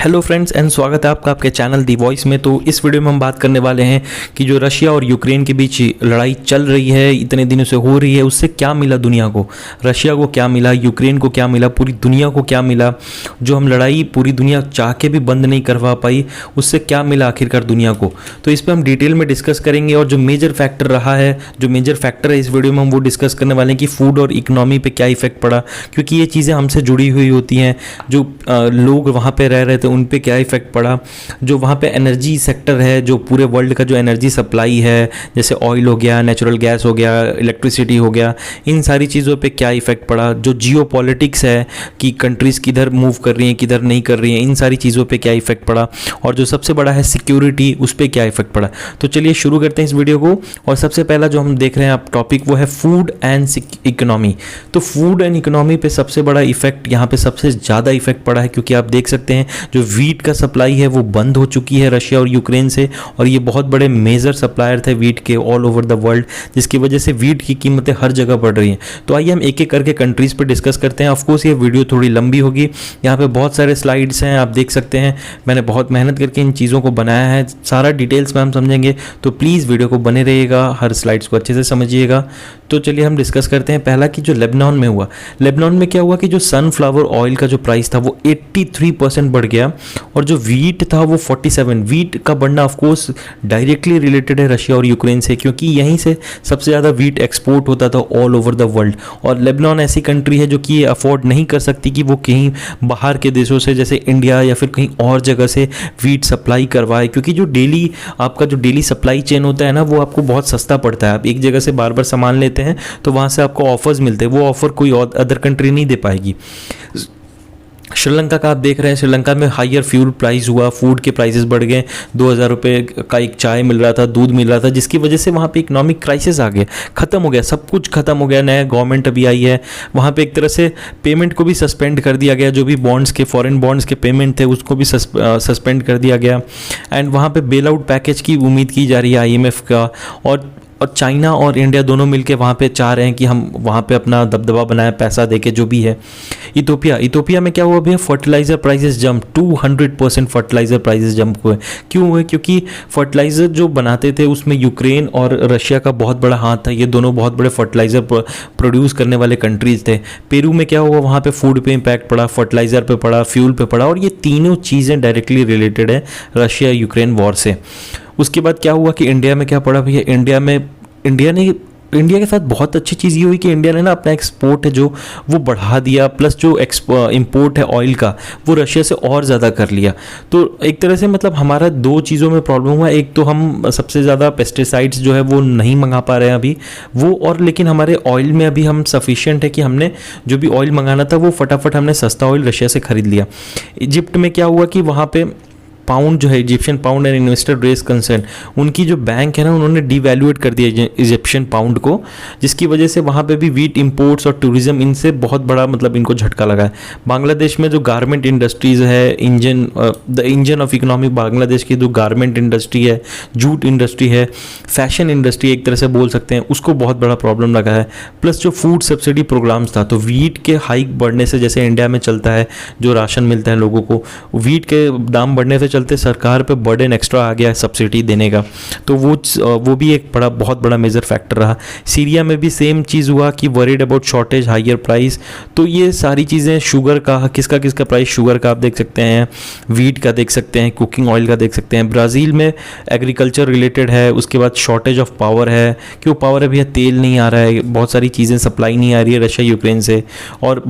Hello friends and स्वागत है आपका आपके चैनल दी वॉइस में। तो इस वीडियो में हम बात करने वाले हैं कि जो रशिया और यूक्रेन के बीच लड़ाई चल रही है, इतने दिनों से हो रही है, उससे क्या मिला दुनिया को। रशिया को क्या मिला, यूक्रेन को क्या मिला, पूरी दुनिया को क्या मिला। जो हम लड़ाई पूरी दुनिया चाह के भी बंद नहीं करवा पाई, उससे क्या मिला आखिरकार दुनिया को। तो इस पर हम डिटेल में डिस्कस करेंगे और जो मेजर फैक्टर रहा है, जो मेजर फैक्टर है इस वीडियो में हम वो डिस्कस करने वाले हैं कि फूड और इकोनॉमी पे क्या इफेक्ट पड़ा, क्योंकि ये चीज़ें हमसे जुड़ी हुई होती हैं। जो लोग वहाँ पे रह रहे थे उन पे क्या इफेक्ट पड़ा, जो वहाँ पे एनर्जी सेक्टर है, जो पूरे वर्ल्ड का जो एनर्जी सप्लाई है, जैसे ऑयल हो गया, नेचुरल गैस हो गया, इलेक्ट्रिसिटी हो गया, इन सारी चीज़ों पे क्या इफेक्ट पड़ा। जो जियो पॉलिटिक्स है कि कंट्रीज़ किधर मूव कर रही हैं किधर नहीं कर रही हैं, इन सारी चीज़ों पे क्या इफेक्ट पड़ा। और जो सबसे बड़ा है सिक्योरिटी, उस पर क्या इफेक्ट पड़ा। तो चलिए शुरू करते हैं इस वीडियो को। और सबसे पहला जो हम देख रहे हैं आप टॉपिक, वो है फूड एंड इकोनॉमी। तो फूड एंड इकोनॉमी पे सबसे बड़ा इफेक्ट, यहाँ पे सबसे ज़्यादा इफेक्ट पड़ा है, क्योंकि आप देख सकते हैं जो वीट का सप्लाई है वो बंद हो चुकी है रशिया और यूक्रेन से। और ये बहुत बड़े मेजर सप्लायर थे वीट के ऑल ओवर द वर्ल्ड, जिसकी वजह से वीट की कीमतें हर जगह बढ़ रही हैं। तो आइए हम एक एक करके कंट्रीज़ पे डिस्कस करते हैं। ऑफकोर्स ये वीडियो थोड़ी लंबी होगी, यहाँ पे बहुत सारे स्लाइड्स हैं, आप देख सकते हैं। मैंने बहुत मेहनत करके इन चीज़ों को बनाया है, सारा डिटेल्स में हम समझेंगे। तो प्लीज़ वीडियो को बने रहिएगा, हर स्लाइड्स को अच्छे से समझिएगा। तो चलिए हम डिस्कस करते हैं। पहला कि जो लेबनान में हुआ, लेबनान में क्या हुआ कि जो सनफ्लावर ऑयल का जो प्राइस था वो 83% बढ़ गया, और जो वीट था वो 47। वीट का बढ़ना ऑफकोर्स डायरेक्टली रिलेटेड है रशिया और यूक्रेन से, क्योंकि यहीं से सबसे ज़्यादा वीट एक्सपोर्ट होता था ऑल ओवर द वर्ल्ड। और लेबनान ऐसी कंट्री है जो कि ये अफोर्ड नहीं कर सकती कि वो कहीं बाहर के देशों से, जैसे इंडिया या फिर कहीं और जगह से वीट सप्लाई करवाए, क्योंकि जो डेली आपका जो डेली सप्लाई चेन होता है ना, वो आपको बहुत सस्ता पड़ता है। आप एक जगह से बार बार सामान लेते हैं तो वहाँ से आपको ऑफर्स मिलते हैं, वो ऑफर कोई अदर कंट्री नहीं दे पाएगी। श्रीलंका का आप देख रहे हैं, श्रीलंका में हायर फ्यूल प्राइस हुआ, फूड के प्राइसेस बढ़ गए, 2000 रुपये का एक चाय मिल रहा था, दूध मिल रहा था, जिसकी वजह से वहाँ पे इकोनॉमिक क्राइसिस आ गया, ख़त्म हो गया, सब कुछ ख़त्म हो गया। नया गवर्नमेंट अभी आई है, वहाँ पे एक तरह से पेमेंट को भी सस्पेंड कर दिया गया, जो भी बॉन्ड्स के फॉरेन बॉन्ड्स के पेमेंट थे उसको भी सस्पेंड कर दिया गया। एंड वहाँ पे बेल आउट पैकेज की उम्मीद की जा रही है IMF का। और चाइना और इंडिया दोनों मिलके वहाँ पे चाह रहे हैं कि हम वहाँ पे अपना दबदबा बनाए, पैसा देके जो भी है। इथोपिया में क्या हुआ भैया, fertiliser prices jump 200%, fertiliser prices jump हुए। क्यों हुए? क्योंकि फर्टिलाइज़र जो बनाते थे उसमें यूक्रेन और रशिया का बहुत बड़ा हाथ था, ये दोनों बहुत बड़े फर्टिलाइज़र प्रोड्यूस करने वाले कंट्रीज़ थे। पेरू में क्या हुआ, वहाँ पे फूड पे इम्पैक्ट पड़ा, फर्टिलाइज़र पे पड़ा, फ्यूल पे पड़ा, और ये तीनों चीज़ें डायरेक्टली रिलेटेड है रशिया यूक्रेन वॉर से। उसके बाद क्या हुआ कि इंडिया में क्या पड़ा भैया, इंडिया के साथ बहुत अच्छी चीज़ ये हुई कि इंडिया ने ना अपना एक्सपोर्ट है जो वो बढ़ा दिया, प्लस जो इंपोर्ट है ऑयल का वो रशिया से और ज़्यादा कर लिया। तो एक तरह से मतलब हमारा दो चीज़ों में प्रॉब्लम हुआ। एक तो हम सबसे ज़्यादा पेस्टिसाइड्स जो है वो नहीं मंगा पा रहे हैं अभी वो, और लेकिन हमारे ऑयल में अभी हम सफिशिएंट है कि हमने जो भी ऑयल मंगाना था वो फटाफट हमने सस्ता ऑयल रशिया से ख़रीद लिया। इजिप्ट में क्या हुआ कि वहाँ पे पाउंड जो है, Egyptian pound and investor race concern, उनकी जो बैंक है ना, उन्होंने डिवैल्यूएट कर दिया इजिप्शियन पाउंड को, जिसकी वजह से वहाँ पे भी वीट इंपोर्ट्स और टूरिज्म, इनसे बहुत बड़ा मतलब इनको झटका लगा है। बांग्लादेश में जो गारमेंट इंडस्ट्रीज़ है, the engine of economy Bangladesh की जो गारमेंट इंडस्ट्री है, जूट इंडस्ट्री है, फैशन इंडस्ट्री एक तरह से बोल सकते हैं, उसको बहुत बड़ा प्रॉब्लम लगा है। प्लस जो फूड सब्सिडी प्रोग्राम्स था, तो वीट के हाइक बढ़ने से, जैसे इंडिया में चलता है जो राशन मिलता है लोगों को, वीट के दाम बढ़ने से चलते सरकार पे बर्डन एक्स्ट्रा आ गया है सब्सिडी देने का। तो वो भी एक बहुत बड़ा मेजर फैक्टर रहा। सीरिया में भी सेम चीज़ हुआ कि worried about shortage, higher price. तो ये सारी चीज़ें, शुगर का किसका प्राइस, शुगर का आप देख सकते हैं, वीट का देख सकते हैं, कुकिंग ऑयल का देख सकते हैं। ब्राज़ील में एग्रीकल्चर रिलेटेड है, उसके बाद शॉर्टेज ऑफ पावर है, क्यों पावर है भैया, तेल नहीं आ रहा है, बहुत सारी चीज़ें सप्लाई नहीं आ रही है रशिया यूक्रेन से। और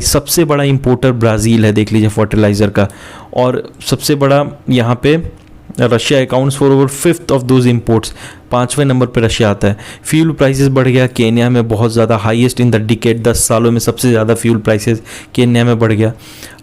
सबसे बड़ा इंपोर्टर ब्राज़ील है, देख लीजिए फर्टिलाइज़र का। और सबसे बड़ा यहाँ पे Russia accounts for over 5th of those imports, 5वें नंबर पे रशिया आता है। फ्यूल प्राइसेस बढ़ गया केन्या में बहुत ज़्यादा, हाईएस्ट इन द डिकेड, 10 सालों में सबसे ज़्यादा फ्यूल प्राइसेस केन्या में बढ़ गया।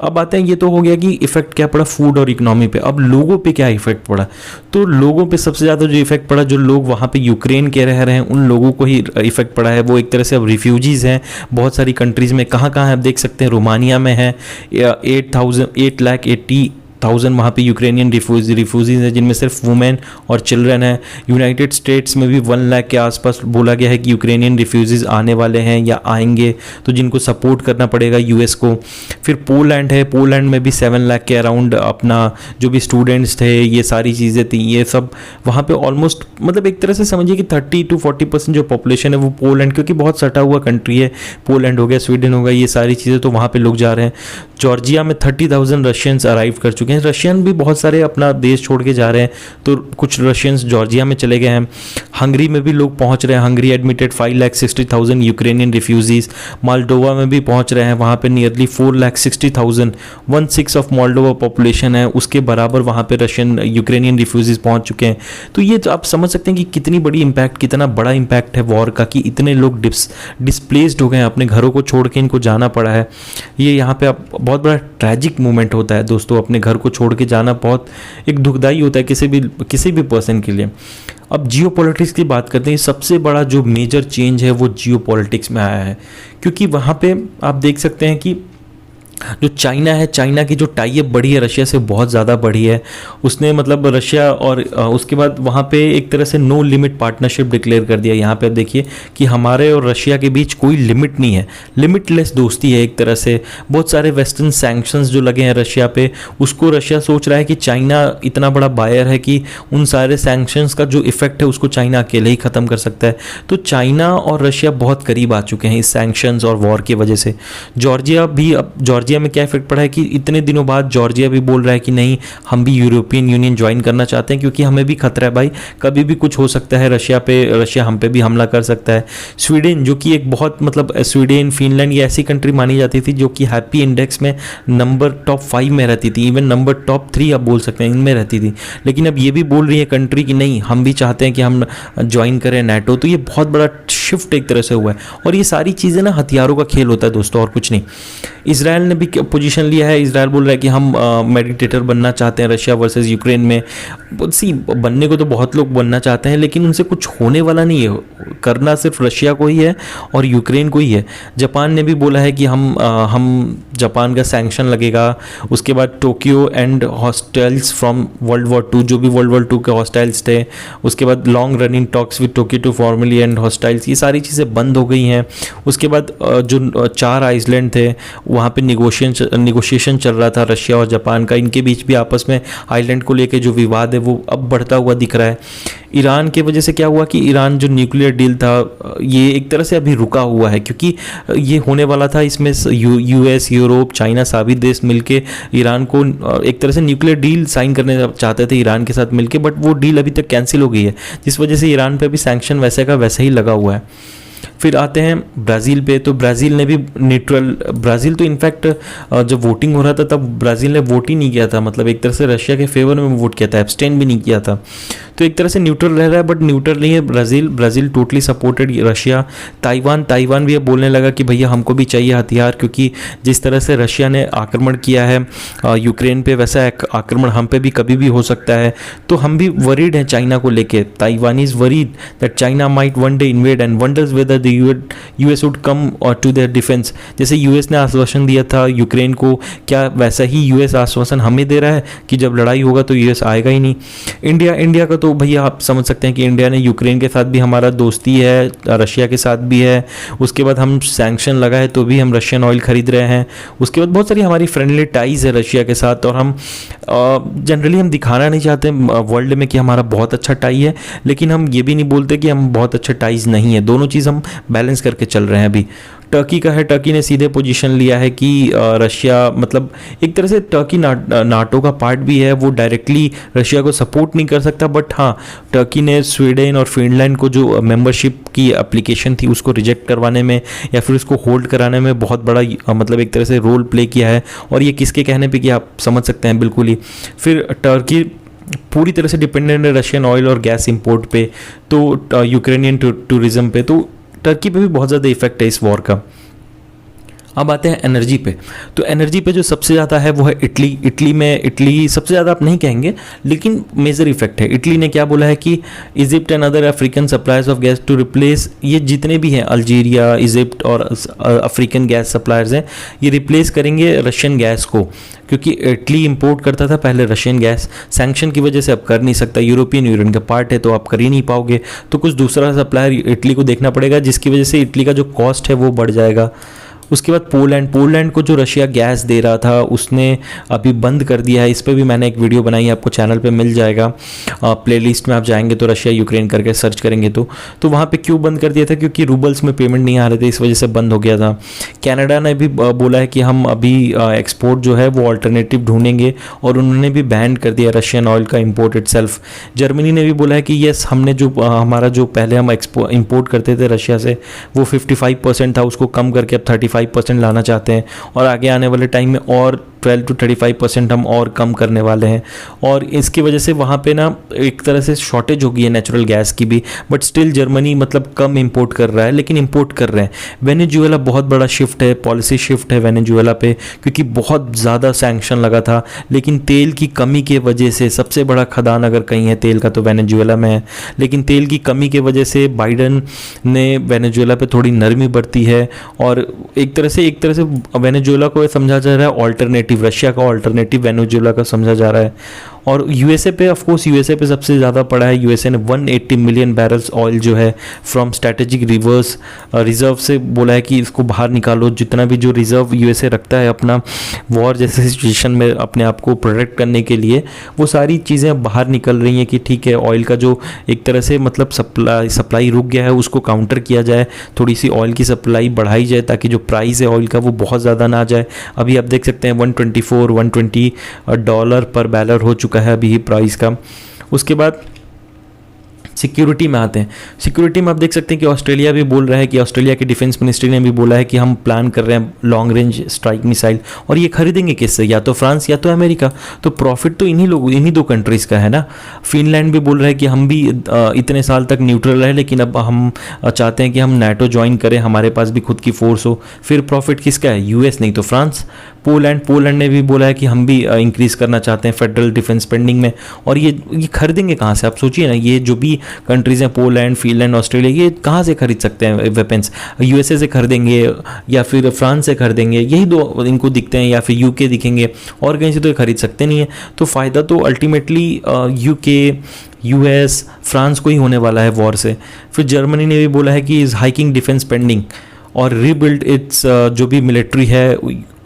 अब आते हैं, ये तो हो गया कि इफेक्ट क्या पड़ा फूड और इकोनॉमी पे। अब लोगों पे क्या इफेक्ट पड़ा, तो लोगों पे सबसे ज़्यादा जो इफेक्ट पड़ा, जो लोग वहाँ पे यूक्रेन के रह रहे हैं उन लोगों को ही इफेक्ट पड़ा है। वो एक तरह से अब रिफ्यूजीज़ हैं बहुत सारी कंट्रीज़ में। कहाँ कहाँ है आप देख सकते हैं, रोमानिया में है 8,80,000 60,000 वहाँ पे यूक्रेनियन रिफ्यूजीज हैं, जिनमें सिर्फ वुमेन और चिल्ड्रन है। यूनाइटेड स्टेट्स में भी 1 लाख के आसपास बोला गया है कि यूक्रेनियन रिफ्यूजीज आने वाले हैं या आएंगे, तो जिनको सपोर्ट करना पड़ेगा यूएस को। फिर पोलैंड है, पोलैंड में भी 7 लाख के अराउंड अपना जो भी स्टूडेंट्स थे, ये सारी चीज़ें थी, ये सब वहाँ पे ऑलमोस्ट मतलब एक तरह से समझिए कि 30 to 40% जो पॉपुलेशन है वो पोलैंड, क्योंकि बहुत सटा हुआ कंट्री है, पोलैंड हो गया, स्वीडन हो गया, ये सारी चीज़ें, तो वहाँ पे लोग जा रहे हैं। जॉर्जिया में 30,000 रशियंस अराइव कर चुके हैं। रशियन भी बहुत सारे अपना देश छोड़ के जा रहे हैं, तो कुछ रशियंस जॉर्जिया में चले गए हैं। हंगरी में भी लोग पहुँच रहे हैं। Hungary admitted 5,60,000 Ukrainian refugees. Moldova में भी पहुँच रहे हैं, वहाँ पे नियरली 4,60,000, 1/6 ऑफ मोल्डोवा पॉपुलेशन है, उसके बराबर वहाँ पे रशियन यूक्रेनियन रिफ्यूजीज पहुँच चुके हैं। तो ये तो आप समझ सकते हैं कि कितनी बड़ी इम्पैक्ट, कितना बड़ा इम्पैक्ट है वॉर का, कि इतने लोग डिस्प्लेस्ड हो गए हैं, अपने घरों को छोड़ के इनको जाना पड़ा है। ये यहाँ पे आप बहुत बड़ा ट्रैजिक मोमेंट होता है दोस्तों, अपने घर को छोड़ के जाना बहुत एक दुखदाई होता है किसी भी पर्सन के लिए। अब जियो पॉलिटिक्स की बात करते हैं। सबसे बड़ा जो मेजर चेंज है वो जियो पॉलिटिक्स में आया है, क्योंकि वहाँ पे आप देख सकते हैं कि जो चाइना है, चाइना की जो टाई अप बढ़ी है रशिया से बहुत ज़्यादा बढ़ी है। उसने मतलब रशिया और उसके बाद वहाँ पे एक तरह से नो लिमिट पार्टनरशिप डिक्लेयर कर दिया। यहाँ पे आप देखिए कि हमारे और रशिया के बीच कोई लिमिट नहीं है, लिमिटलेस दोस्ती है एक तरह से। बहुत सारे वेस्टर्न सैंक्शंस जो लगे हैं रशिया पे, उसको रशिया सोच रहा है कि चाइना इतना बड़ा बायर है कि उन सारे सैंक्शंस का जो इफेक्ट है उसको चाइना अकेले ही ख़त्म कर सकता है। तो चाइना और रशिया बहुत करीब आ चुके हैं इस सैंक्शंस और वॉर की वजह से। जॉर्जिया में क्या इफेक्ट पड़ा है कि इतने दिनों बाद जॉर्जिया भी बोल रहा है कि नहीं, हम भी यूरोपियन यूनियन ज्वाइन करना चाहते हैं, क्योंकि हमें भी खतरा है भाई, कभी भी कुछ हो सकता है रशिया हम पे भी हमला कर सकता है। स्वीडन, जो कि एक बहुत मतलब स्वीडन, फिनलैंड, ये ऐसी कंट्री मानी जाती थी जो कि हैप्पी इंडेक्स में नंबर टॉप 5 में रहती थी, इवन नंबर टॉप 3 आप बोल सकते हैं इनमें रहती थी। लेकिन अब ये भी बोल रही है कंट्री कि नहीं, हम भी चाहते हैं कि हम ज्वाइन करें नेटो। तो ये बहुत बड़ा शिफ्ट एक तरह से हुआ है, और ये सारी चीज़ें ना हथियारों का खेल होता है दोस्तों, और कुछ नहीं। इसराइल ने भी पोजीशन लिया है। इसराइल बोल रहा है कि हम मेडिटेटर बनना चाहते हैं रशिया वर्सेस यूक्रेन में। बनने को तो बहुत लोग बनना चाहते हैं, लेकिन उनसे कुछ होने वाला नहीं है, करना सिर्फ रशिया को ही है और यूक्रेन को ही है। जापान ने भी बोला है कि हम जापान का सैंक्शन लगेगा। उसके बाद Tokyo and हॉस्टाइल्स from world war 2, जो भी वर्ल्ड वॉर 2 के हॉस्टाइल्स थे। उसके बाद long running talks with Tokyo to formally end hostiles, ये सारी चीज़ें बंद हो गई हैं। उसके बाद जो 4 आइसलैंड थे, वहाँ पे निगोशिएशन चल रहा था रशिया और जापान का, इनके बीच भी आपस में आइलैंड को लेके जो विवाद है वो अब बढ़ता हुआ दिख रहा है। ईरान के वजह से क्या हुआ कि ईरान जो न्यूक्लियर डील था ये एक तरह से अभी रुका हुआ है, क्योंकि ये होने वाला था। इसमें यूएस, यूरोप, चाइना सभी देश मिलके ईरान को एक तरह से न्यूक्लियर डील साइन करने चाहते थे ईरान के साथ मिलके, बट वो डील अभी तक कैंसिल हो गई है, जिस वजह से ईरान पे भी सैंक्शन वैसे का वैसे ही लगा हुआ है। फिर आते हैं ब्राज़ील पे, तो ब्राज़ील ने भी ब्राज़ील तो इनफैक्ट जब वोटिंग हो रहा था तब ब्राज़ील ने वोट ही नहीं किया था, मतलब एक तरह से रशिया के फेवर में वोट किया था, एब्सटेन भी नहीं किया था। तो एक तरह से न्यूट्रल रह रहा है, बट न्यूट्रल नहीं है Brazil totally supported Russia. Taiwan भी अब बोलने लगा कि भैया हमको भी चाहिए हथियार, क्योंकि जिस तरह से रशिया ने आक्रमण किया है यूक्रेन पे, वैसा आक्रमण हम पे भी कभी भी हो सकता है। तो हम भी वरीड हैं चाइना को लेके। Taiwan is worried that China might one day invade and wonders whether the US would come to their defence. जैसे यूएस ने आश्वासन दिया था यूक्रेन को, क्या वैसा ही यूएस आश्वासन हमें दे रहा है कि जब लड़ाई होगा तो यूएस आएगा ही नहीं। इंडिया का तो भैया आप समझ सकते हैं कि इंडिया ने यूक्रेन के साथ भी हमारा दोस्ती है, रशिया के साथ भी है। उसके बाद हम सैंक्शन लगा है तो भी हम रशियन ऑयल खरीद रहे हैं। उसके बाद बहुत सारी हमारी फ्रेंडली टाइज है रशिया के साथ, और हम जनरली हम दिखाना नहीं चाहते वर्ल्ड में कि हमारा बहुत अच्छा टाई है, लेकिन हम ये भी नहीं बोलते कि हम बहुत अच्छा टाइज नहीं है। दोनों चीज़ हम बैलेंस करके चल रहे हैं। अभी टर्की का है, टर्की ने सीधे पोजीशन लिया है कि रशिया मतलब एक तरह से टर्की नाटो का पार्ट भी है, वो डायरेक्टली रशिया को सपोर्ट नहीं कर सकता, बट हाँ टर्की ने स्वीडन और फिनलैंड को जो मेंबरशिप की एप्लीकेशन थी उसको रिजेक्ट करवाने में या फिर उसको होल्ड कराने में बहुत बड़ा मतलब एक तरह से रोल प्ले किया है। और ये किसके कहने पे कि आप समझ सकते हैं बिल्कुल ही। फिर टर्की पूरी तरह से डिपेंडेंट है रशियन ऑयल और गैस इंपोर्ट पे, तो यूक्रेनियन टूरिज्म पे, तो टर्की पे भी बहुत ज़्यादा इफेक्ट है इस वॉर का। अब आते हैं एनर्जी पे। तो एनर्जी पे जो सबसे ज़्यादा है वो है इटली। इटली सबसे ज़्यादा आप नहीं कहेंगे, लेकिन मेजर इफेक्ट है। इटली ने क्या बोला है कि Egypt and other African suppliers of gas to replace, ये जितने भी हैं अल्जीरिया, इजिप्ट और अफ्रीकन गैस सप्लायर्स हैं, ये रिप्लेस करेंगे रशियन गैस को, क्योंकि इटली इंपोर्ट करता था पहले रशियन गैस, सैंक्शन की वजह से अब कर नहीं सकता, यूरोपियन यूनियन का पार्ट है तो आप कर ही नहीं पाओगे, तो कुछ दूसरा सप्लायर इटली को देखना पड़ेगा, जिसकी वजह से इटली का जो कॉस्ट है वो बढ़ जाएगा। उसके बाद पोलैंड को जो रशिया गैस दे रहा था उसने अभी बंद कर दिया है। इस पर भी मैंने एक वीडियो बनाई है, आपको चैनल पे मिल जाएगा, प्लेलिस्ट में आप जाएंगे तो रशिया यूक्रेन करके सर्च करेंगे तो वहाँ पे क्यों बंद कर दिया था, क्योंकि रूबल्स में पेमेंट नहीं आ रहे थे, इस वजह से बंद हो गया था। कनाडा ने भी बोला है कि हम अभी एक्सपोर्ट जो है वो अल्टरनेटिव ढूंढेंगे, और उन्होंने भी बैन कर दिया रशियन ऑयल का इम्पोर्ट इटसेल्फ। जर्मनी ने भी बोला है कि येस, हमने जो हमारा जो पहले हम इम्पोर्ट करते थे रशिया से वो 55% था, उसको कम करके अब 35% लाना चाहते हैं, और आगे आने वाले टाइम में और 12 to 35% हम और कम करने वाले हैं। और इसकी वजह से वहाँ पे ना एक तरह से शॉर्टेज हो गई है नेचुरल गैस की भी, बट स्टिल जर्मनी मतलब कम इंपोर्ट कर रहा है, लेकिन इंपोर्ट कर रहे हैं। वेनेजुएला बहुत बड़ा शिफ्ट है, पॉलिसी शिफ्ट है वेनेजुएला पे, क्योंकि बहुत ज़्यादा सैंक्शन लगा था, लेकिन तेल की कमी के वजह से, सबसे बड़ा खदान अगर कहीं है तेल का तो वेनेजुएला में है, लेकिन तेल की कमी के वजह से बाइडन ने वेनेजुएला पे थोड़ी नरमी बरती है, और एक तरह से वेनेजुएला को समझा जा रहा है ऑल्टरनेटिव, रशिया का ऑल्टरनेटिव वेनेजुएला का समझा जा रहा है। और यूएसए पे, ऑफ कोर्स यूएसए पे सबसे ज़्यादा पड़ा है। यूएसए ने 180 मिलियन बैरल्स ऑयल जो है फ्रॉम स्ट्रैटेजिक रिजर्व से बोला है कि इसको बाहर निकालो। जितना भी जो रिजर्व यूएसए रखता है अपना वॉर जैसे सिचुएशन में अपने आप को प्रोटेक्ट करने के लिए, वो सारी चीज़ें बाहर निकल रही हैं कि ठीक है, ऑयल का जो एक तरह से मतलब सप्लाई रुक गया है उसको काउंटर किया जाए, थोड़ी सी ऑयल की सप्लाई बढ़ाई जाए ताकि जो प्राइस है ऑयल का वो बहुत ज़्यादा ना जाए। अभी आप देख सकते हैं $120 पर बैरल हो चुका है अभी ही प्राइस का। उसके बाद सिक्योरिटी में आते हैं। सिक्योरिटी में आप देख सकते हैं कि ऑस्ट्रेलिया भी बोल रहा है कि ऑस्ट्रेलिया के डिफेंस मिनिस्ट्री ने भी बोला है कि हम प्लान कर रहे हैं लॉन्ग रेंज स्ट्राइक मिसाइल, और ये खरीदेंगे किससे, या तो फ्रांस या तो अमेरिका। तो प्रॉफिट तो इन्हीं दो कंट्रीज़ का है ना। फिनलैंड भी बोल रहा है कि हम भी इतने साल तक न्यूट्रल रहे, लेकिन अब हम चाहते हैं कि हम नाटो ज्वाइन करें, हमारे पास भी खुद की फोर्स हो। फिर प्रॉफिट किसका है, यूएस नहीं तो फ्रांस। पोलैंड ने भी बोला है कि हम भी इंक्रीज करना चाहते हैं फेडरल डिफेंस स्पेंडिंग में, और ये खरीदेंगे कहाँ से, आप सोचिए ना। ये जो भी कंट्रीज़ हैं, पोलैंड, फिनलैंड, ऑस्ट्रेलिया, ये कहाँ से खरीद सकते हैं वेपन्स, यूएसए से खरीदेंगे या फिर फ्रांस से खरीदेंगे, यही दो इनको दिखते हैं, या फिर यूके दिखेंगे, और कहीं से तो ये खरीद सकते नहीं है। तो फ़ायदा तो अल्टीमेटली यूके, यूएस, फ्रांस को ही होने वाला है वॉर से। फिर जर्मनी ने भी बोला है कि इज़ हाइकिंग डिफेंस स्पेंडिंग और रीबिल्ड इट्स जो भी मिलिट्री है,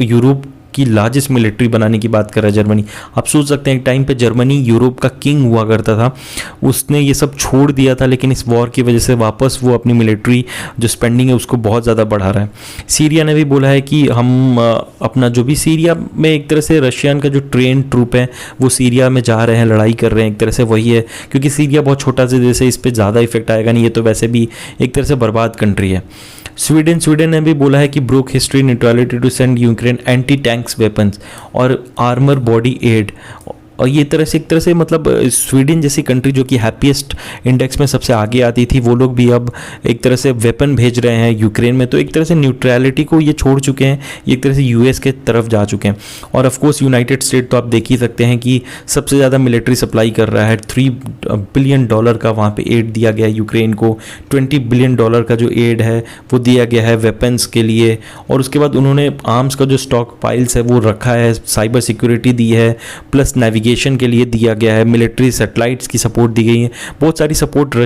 यूरोप की लार्जेस्ट मिलिट्री बनाने की बात कर रहा है जर्मनी। आप सोच सकते हैं एक टाइम पे जर्मनी यूरोप का किंग हुआ करता था, उसने ये सब छोड़ दिया था, लेकिन इस वॉर की वजह से वापस वो अपनी मिलिट्री जो स्पेंडिंग है उसको बहुत ज़्यादा बढ़ा रहा है। सीरिया ने भी बोला है कि हम अपना जो भी सीरिया में एक तरह से रशियन का जो ट्रेन ट्रूप है वो सीरिया में जा रहे हैं, लड़ाई कर रहे हैं, एक तरह से वही है, क्योंकि सीरिया बहुत छोटा सा देश है, इस पर ज़्यादा इफेक्ट आएगा नहीं, ये तो वैसे भी एक तरह से बर्बाद कंट्री है। स्वीडन ने भी बोला है कि broke history neutrality to send Ukraine anti tanks weapons और आर्मर बॉडी एड। और ये तरह से एक तरह से मतलब स्वीडन जैसी कंट्री जो कि हैप्पीएस्ट इंडेक्स में सबसे आगे आती थी, वो लोग भी अब एक तरह से वेपन भेज रहे हैं यूक्रेन में। तो एक तरह से न्यूट्रलिटी को ये छोड़ चुके हैं, ये एक तरह से यूएस के तरफ जा चुके हैं। और ऑफ कोर्स यूनाइटेड स्टेट तो आप देख ही सकते हैं कि सबसे ज़्यादा मिलिट्री सप्लाई कर रहा है। $3 बिलियन का वहाँ पे एड दिया गया है यूक्रेन को। $20 बिलियन का जो एड है वो दिया गया है वेपन्स के लिए। और उसके बाद उन्होंने आर्म्स का जो स्टॉक पाइल्स है वो रखा है, साइबर सिक्योरिटी दी है, प्लस नेविगेशन के लिए दिया गया है, मिलिट्री सैटेलाइट्स की सपोर्ट दी गई है, बहुत सारी सपोर्ट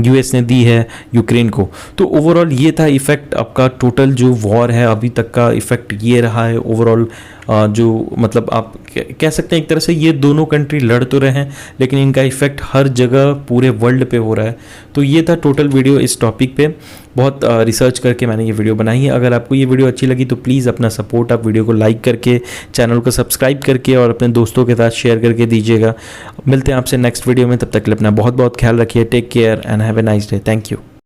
यूएस ने दी है यूक्रेन को। तो ओवरऑल ये था इफेक्ट आपका, टोटल जो वॉर है अभी तक का इफेक्ट ये रहा है ओवरऑल। जो मतलब आप कह सकते हैं एक तरह से ये दोनों कंट्री लड़ तो रहे हैं, लेकिन इनका इफेक्ट हर जगह पूरे वर्ल्ड पे हो रहा है। तो ये था टोटल वीडियो इस टॉपिक पे, बहुत रिसर्च करके मैंने ये वीडियो बनाई है। अगर आपको ये वीडियो अच्छी लगी तो प्लीज़ अपना सपोर्ट आप वीडियो को लाइक करके, चैनल को सब्सक्राइब करके और अपने दोस्तों के साथ शेयर करके दीजिएगा। मिलते हैं आपसे नेक्स्ट वीडियो में, तब तक के लिए अपना बहुत बहुत ख्याल रखिए। Take care and have a nice day. Thank you.